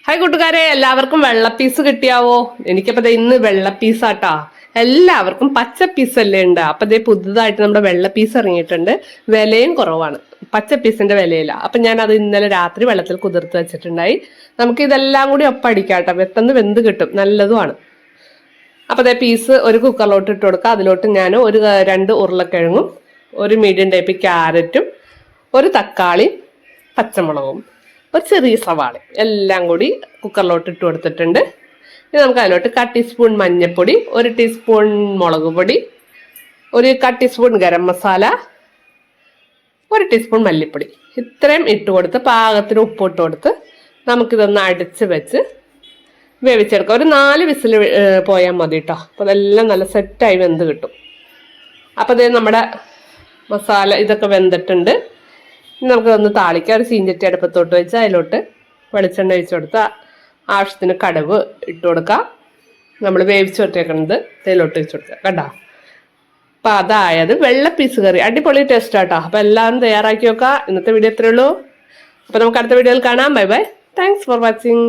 Hi കൂട്ടുകാരെ, എല്ലാവർക്കും വെള്ളപ്പീസ് കിട്ടിയാവോ? എനിക്കപ്പോ ഇന്ന് വെള്ളപ്പീസാട്ടാ. എല്ലാവർക്കും പച്ച പീസല്ലേ ഉണ്ട്. അപ്പൊ പുതുതായിട്ട് നമ്മുടെ വെള്ളപ്പീസ് ഇറങ്ങിയിട്ടുണ്ട്. വിലയും കുറവാണ്, പച്ച പീസിന്റെ വിലയില്ല. അപ്പൊ ഞാൻ അത് ഇന്നലെ രാത്രി വെള്ളത്തിൽ കുതിർത്ത് വെച്ചിട്ടുണ്ടായി. നമുക്ക് ഇതെല്ലാം കൂടി ഒപ്പടിക്കാട്ടോ, പെട്ടെന്ന് വെന്ത് കിട്ടും, നല്ലതുമാണ്. അപ്പൊ പീസ് ഒരു കുക്കറിലോട്ട് ഇട്ട് കൊടുക്കുക. അതിലോട്ട് ഞാൻ ഒരു 2 ഉരുളക്കിഴങ്ങും ഒരു മീഡിയം ടൈപ്പ് ക്യാരറ്റും ഒരു തക്കാളി പച്ചമുളകും ഒരു ചെറിയ സവാള എല്ലാം കൂടി കുക്കറിലോട്ട് ഇട്ട് കൊടുത്തിട്ടുണ്ട്. ഇനി നമുക്ക് അതിലോട്ട് 1 ടീസ്പൂൺ മഞ്ഞൾപ്പൊടി, 1 ടീസ്പൂൺ മുളക് പൊടി, 1 ടീസ്പൂൺ ഗരം മസാല, 1 ടീസ്പൂൺ മല്ലിപ്പൊടി, ഇത്രയും ഇട്ട് കൊടുത്ത് പാകത്തിന് ഉപ്പ് ഇട്ട് കൊടുത്ത് നമുക്കിതൊന്ന് അടിച്ച് വെച്ച് വേവിച്ചെടുക്കാം. ഒരു 4 വിസിൽ പോയാൽ മതി കേട്ടോ. അപ്പോൾ അതെല്ലാം നല്ല സെറ്റായി വെന്ത് കിട്ടും. അപ്പോൾ നമ്മുടെ മസാല ഇതൊക്കെ വെന്തിട്ടുണ്ട്. ഇനി നമുക്കതൊന്ന് താളിക്കാം. ഒരു ചീഞ്ചട്ടി അടുപ്പത്തോട്ട് വെച്ച് അതിലോട്ട് വെളിച്ചെണ്ണ ഒഴിച്ച് കൊടുത്താൽ ആവശ്യത്തിന് കടുക് ഇട്ട് കൊടുക്കാം. നമ്മൾ വേവിച്ച് വെച്ചേക്കുന്നത് തേയിലോട്ട് വെച്ച് കൊടുക്കുക കേട്ടോ. അപ്പം അതായത് വെള്ളപ്പീസ് കറി അടിപൊളി ടേസ്റ്റ് ആട്ടോ. അപ്പം എല്ലാവരും തയ്യാറാക്കി വെക്കുക. ഇന്നത്തെ വീഡിയോ ഇത്രയേ ഉള്ളൂ. അപ്പം നമുക്ക് അടുത്ത വീഡിയോയിൽ കാണാം. Bye bye. Thanks for watching.